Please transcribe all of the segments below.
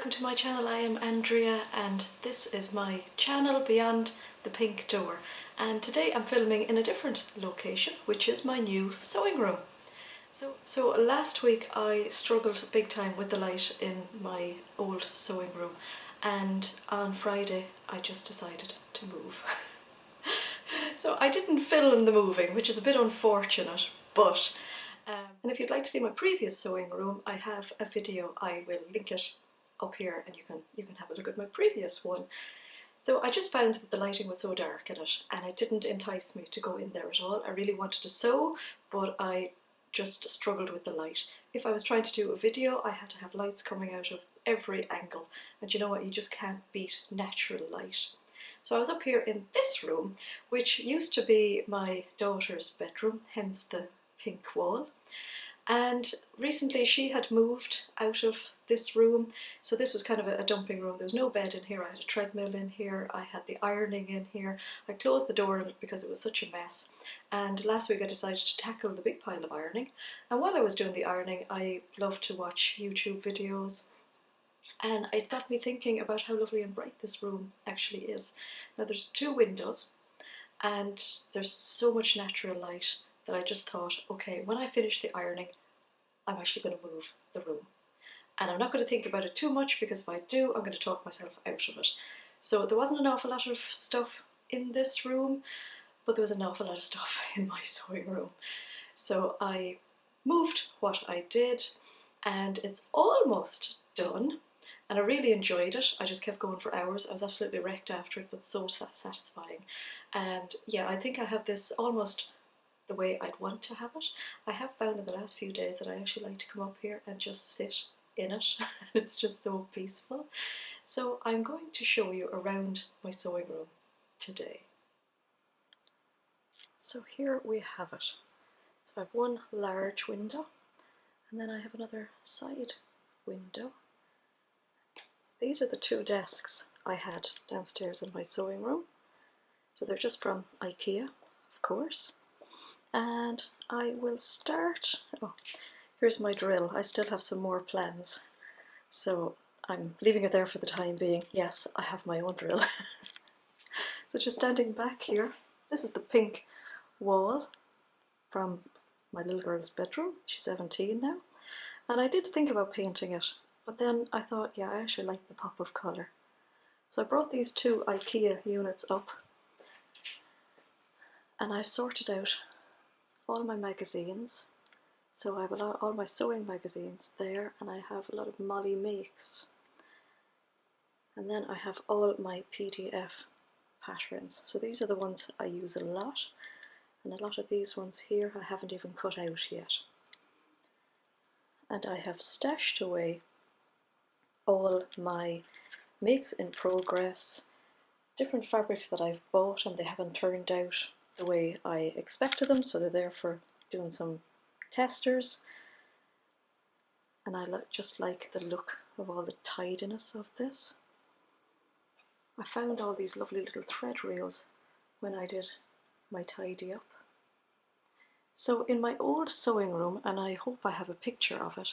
welcome to my channel. I am Andrea and this is my channel Beyond the Pink Door, and today I'm filming in a different location, which is my new sewing room. So last week I struggled big time with the light in my old sewing room, and on Friday I just decided to move. So I didn't film the moving, which is a bit unfortunate, but and if you'd like to see my previous sewing room, I have a video. I will link it up here and you can have a look at my previous one. So I just found that the lighting was so dark in it and it didn't entice me to go in there at all. I really wanted to sew, but I just struggled with the light. If I was trying to do a video, I had to have lights coming out of every angle, and you know what, you just can't beat natural light. So I was up here in this room, which used to be my daughter's bedroom, hence the pink wall. And recently she had moved out of this room, so this was kind of a dumping room. There was no bed in here, I had a treadmill in here, I had the ironing in here. I closed the door on it because it was such a mess. And last week I decided to tackle the big pile of ironing. And while I was doing the ironing, I love to watch YouTube videos. And it got me thinking about how lovely and bright this room actually is. Now there's two windows and there's so much natural light that I just thought, okay, when I finish the ironing, I'm actually going to move the room. And I'm not going to think about it too much, because if I do, I'm going to talk myself out of it. So there wasn't an awful lot of stuff in this room, but there was an awful lot of stuff in my sewing room. So I moved what I did, and it's almost done. And I really enjoyed it. I just kept going for hours. I was absolutely wrecked after it, but so satisfying. And yeah, I think I have this almost the way I'd want to have it. I have found in the last few days that I actually like to come up here and just sit in it. It's just so peaceful. So I'm going to show you around my sewing room today. So here we have it. So I have one large window, and then I have another side window. These are the two desks I had downstairs in my sewing room. So they're just from IKEA, of course. And I will start, oh, here's my drill. I still have some more plans, so I'm leaving it there for the time being. Yes, I have my own drill. So just standing back here, this is the pink wall from my little girl's bedroom. She's 17 now. And I did think about painting it, but then I thought, yeah, I actually like the pop of colour. So I brought these two IKEA units up, and I've sorted out all my magazines. So I have all my sewing magazines there, and I have a lot of Molly Makes. And then I have all my PDF patterns. So these are the ones I use a lot, and a lot of these ones here I haven't even cut out yet. And I have stashed away all my makes in progress, different fabrics that I've bought and they haven't turned out the way I expected them, so they're there for doing some testers. And I just like the look of all the tidiness of this. I found all these lovely little thread reels when I did my tidy up. So in my old sewing room, and I hope I have a picture of it,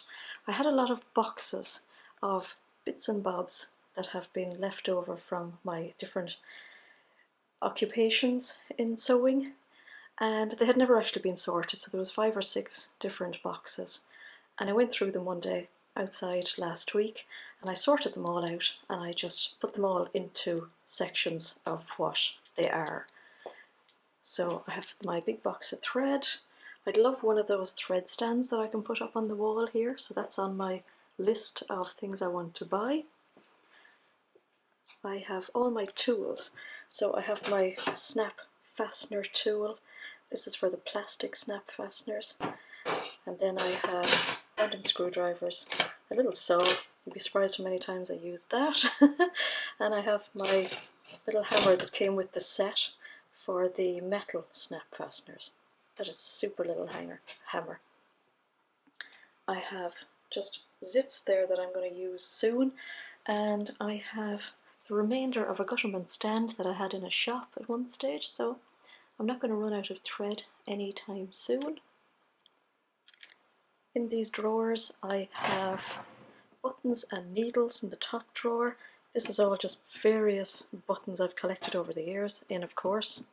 I had a lot of boxes of bits and bobs that have been left over from my different occupations in sewing, and they had never actually been sorted. So there was 5 or 6 different boxes, and I went through them one day outside last week and I sorted them all out, and I just put them all into sections of what they are. So I have my big box of thread. I'd love one of those thread stands that I can put up on the wall here, so that's on my list of things I want to buy. I have all my tools. So I have my snap fastener tool. This is for the plastic snap fasteners. And then I have London screwdrivers, a little saw. You'd be surprised how many times I use that. And I have my little hammer that came with the set for the metal snap fasteners. That is a super little hammer. I have just zips there that I'm going to use soon, and I have the remainder of a Gutterman stand that I had in a shop at one stage, so I'm not going to run out of thread anytime soon. In these drawers I have buttons and needles in the top drawer. This is all just various buttons I've collected over the years in, of course,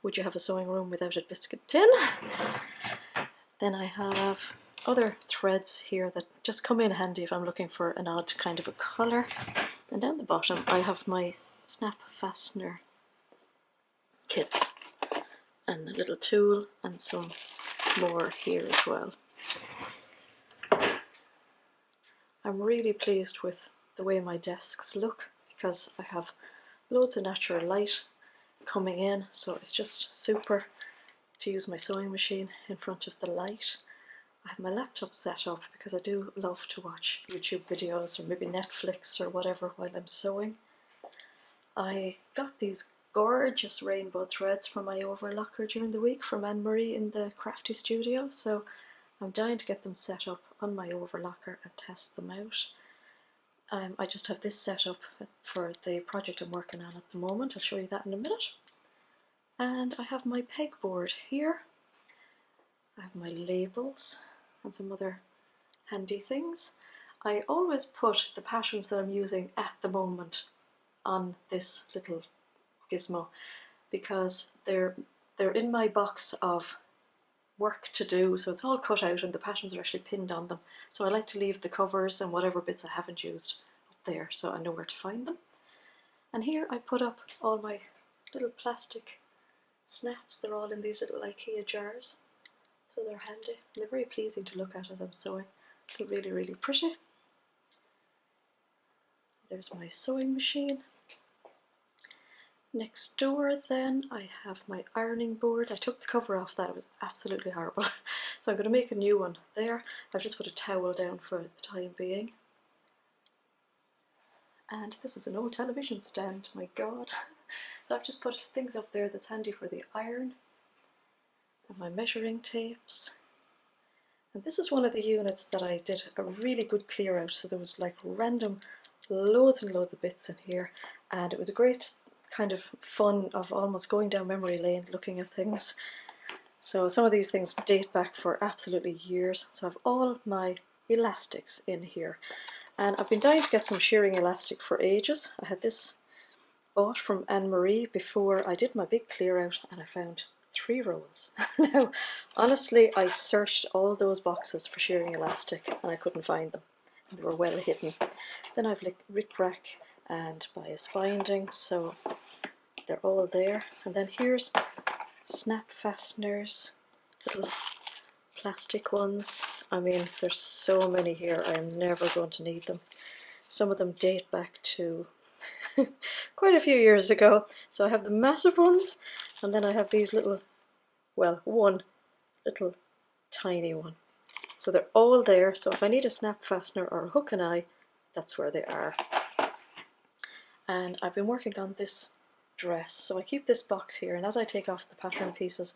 Would You Have a Sewing Room Without a Biscuit Tin? Then I have other threads here that just come in handy if I'm looking for an odd kind of a colour. And down the bottom I have my snap fastener kits and a little tool and some more here as well. I'm really pleased with the way my desks look because I have loads of natural light coming in, so it's just super to use my sewing machine in front of the light. I have my laptop set up because I do love to watch YouTube videos or maybe Netflix or whatever while I'm sewing. I got these gorgeous rainbow threads from my overlocker during the week from Anne-Marie in the Crafty Studio, so I'm dying to get them set up on my overlocker and test them out. I just have this set up for the project I'm working on at the moment. I'll show you that in a minute. And I have my pegboard here. I have my labels and some other handy things. I always put the patterns that I'm using at the moment on this little gizmo because they're in my box of work to do, so it's all cut out and the patterns are actually pinned on them. So I like to leave the covers and whatever bits I haven't used up there so I know where to find them. And here I put up all my little plastic snaps. They're all in these little IKEA jars, so they're handy. They're very pleasing to look at as I'm sewing. They're really, really pretty. There's my sewing machine. Next door then I have my ironing board. I took the cover off that, it was absolutely horrible. So I'm going to make a new one there. I've just put a towel down for the time being. And this is an old television stand, my god. So I've just put things up there that's handy for the iron. And my measuring tapes. And this is one of the units that I did a really good clear out, so there was like random loads and loads of bits in here, and it was a great kind of fun of almost going down memory lane looking at things. So some of these things date back for absolutely years. So I have all my elastics in here, and I've been dying to get some shearing elastic for ages. I had this bought from Anne-Marie before I did my big clear out, and I found 3 rolls. Now honestly I searched all those boxes for shearing elastic and I couldn't find them, and they were well hidden. Then I've rick-rack and bias binding, so they're all there. And then here's snap fasteners, little plastic ones. I mean, there's so many here, I am never going to need them. Some of them date back to quite a few years ago. So I have the massive ones, and then I have these little, well, one little tiny one. So they're all there, so if I need a snap fastener or a hook and eye, that's where they are. And I've been working on this dress, so I keep this box here, and as I take off the pattern pieces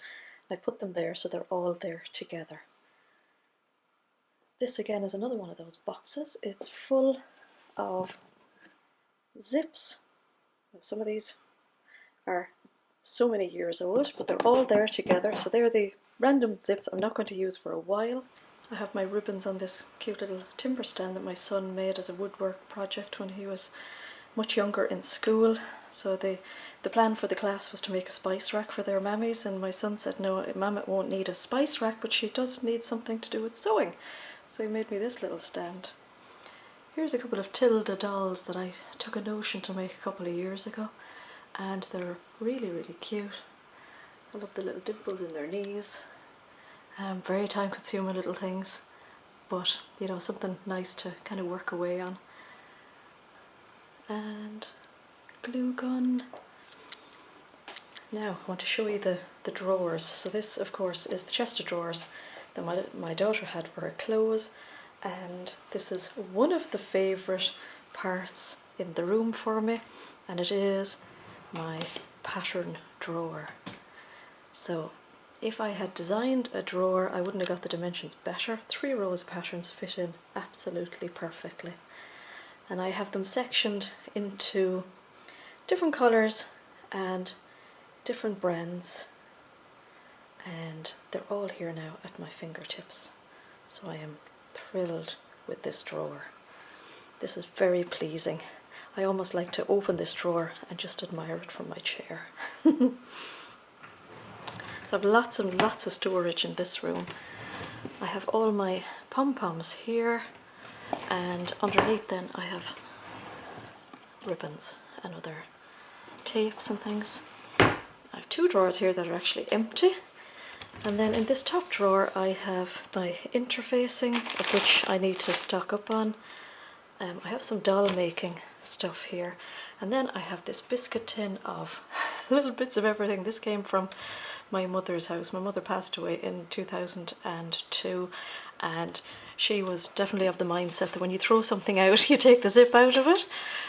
I put them there so they're all there together. This again is another one of those boxes. It's full of zips. Some of these are so many years old, but they're all there together, so they're the random zips I'm not going to use for a while. I have my ribbons on this cute little timber stand that my son made as a woodwork project when he was much younger in school. So the plan for the class was to make a spice rack for their mammies, and my son said no, Mama won't need a spice rack, but she does need something to do with sewing. So he made me this little stand. Here's a couple of Tilda dolls that I took a notion to make a couple of years ago, and they're really, really cute. I love the little dimples in their knees. Very time consuming little things, but you know, something nice to kind of work away on. And glue gun. Now I want to show you the drawers. So this of course is the chest of drawers that my daughter had for her clothes, and this is one of the favourite parts in the room for me, and it is my pattern drawer. So if I had designed a drawer I wouldn't have got the dimensions better. 3 rows of patterns fit in absolutely perfectly, and I have them sectioned into different colours and different brands, and they're all here now at my fingertips. So I am thrilled with this drawer. This is very pleasing. I almost like to open this drawer and just admire it from my chair. So I have lots and lots of storage in this room. I have all my pom-poms here, and underneath then I have ribbons and other tapes and things. I have 2 drawers here that are actually empty, and then in this top drawer I have my interfacing, of which I need to stock up on. I have some doll making stuff here, and then I have this biscuit tin of little bits of everything. This came from my mother's house. My mother passed away in 2002, and she was definitely of the mindset that when you throw something out, you take the zip out of it.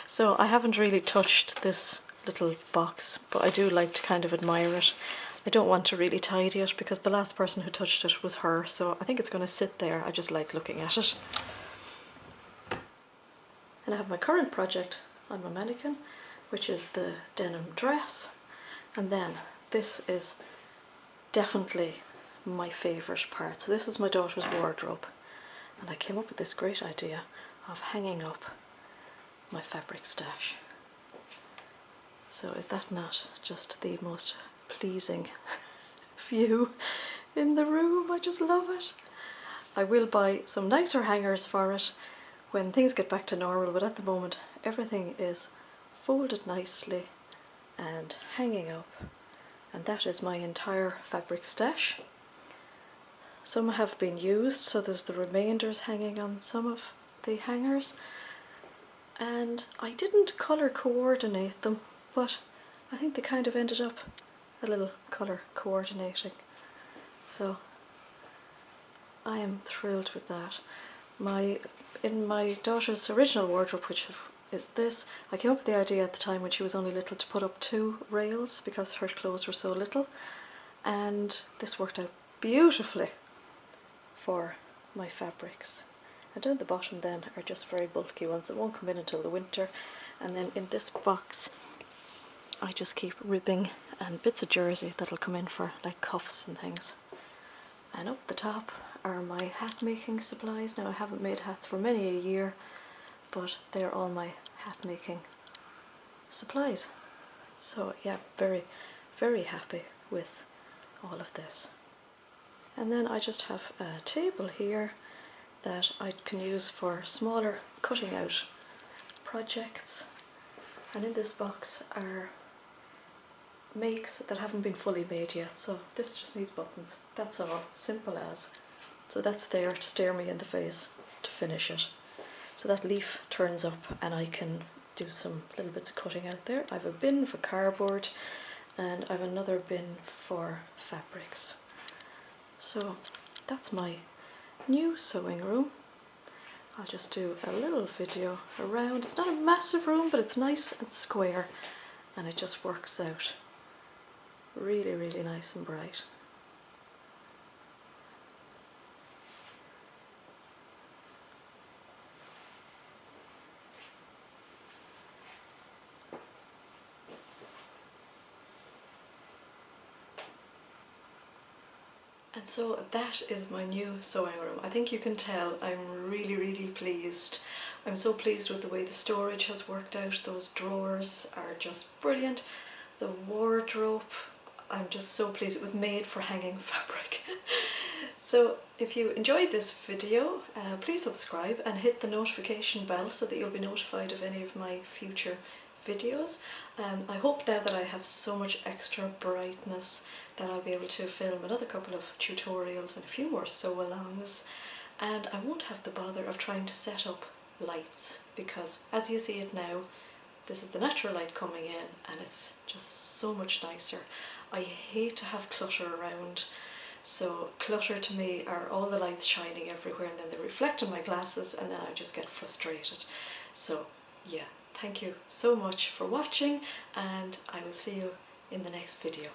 So I haven't really touched this little box, but I do like to kind of admire it. I don't want to really tidy it because the last person who touched it was her, so I think it's going to sit there. I just like looking at it. And I have my current project on my mannequin, which is the denim dress. And then this is definitely my favourite part. So this was my daughter's wardrobe, and I came up with this great idea of hanging up my fabric stash. So is that not just the most pleasing view in the room? I just love it. I will buy some nicer hangers for it when things get back to normal, but at the moment everything is folded nicely and hanging up, and that is my entire fabric stash. Some have been used, so there's the remainders hanging on some of the hangers, and I didn't colour coordinate them, but I think they kind of ended up a little colour coordinating, so I am thrilled with that. In my daughter's original wardrobe, which is this, I came up with the idea at the time when she was only little to put up 2 rails because her clothes were so little, and this worked out beautifully for my fabrics. And down the bottom then are just very bulky ones that won't come in until the winter, and then in this box I just keep ribbing and bits of jersey that'll come in for like cuffs and things. And up the top are my hat making supplies. Now I haven't made hats for many a year, but they're all my hat making supplies. So yeah, very, very happy with all of this. And then I just have a table here that I can use for smaller cutting out projects. And in this box are makes that haven't been fully made yet, so this just needs buttons. That's all, simple as. So that's there to stare me in the face to finish it. So that leaf turns up and I can do some little bits of cutting out there. I have a bin for cardboard and I have another bin for fabrics. So that's my new sewing room. I'll just do a little video around. It's not a massive room, but it's nice and square, and it just works out really, really nice and bright. And so that is my new sewing room. I think you can tell I'm really, really pleased. I'm so pleased with the way the storage has worked out. Those drawers are just brilliant. The wardrobe, I'm just so pleased. It was made for hanging fabric. So if you enjoyed this video, please subscribe and hit the notification bell so that you'll be notified of any of my future videos. I hope now that I have so much extra brightness that I'll be able to film another couple of tutorials and a few more sew-alongs, and I won't have the bother of trying to set up lights, because as you see it now, this is the natural light coming in and it's just so much nicer. I hate to have clutter around, so clutter to me are all the lights shining everywhere and then they reflect on my glasses and then I just get frustrated. So yeah, thank you so much for watching, and I will see you in the next video.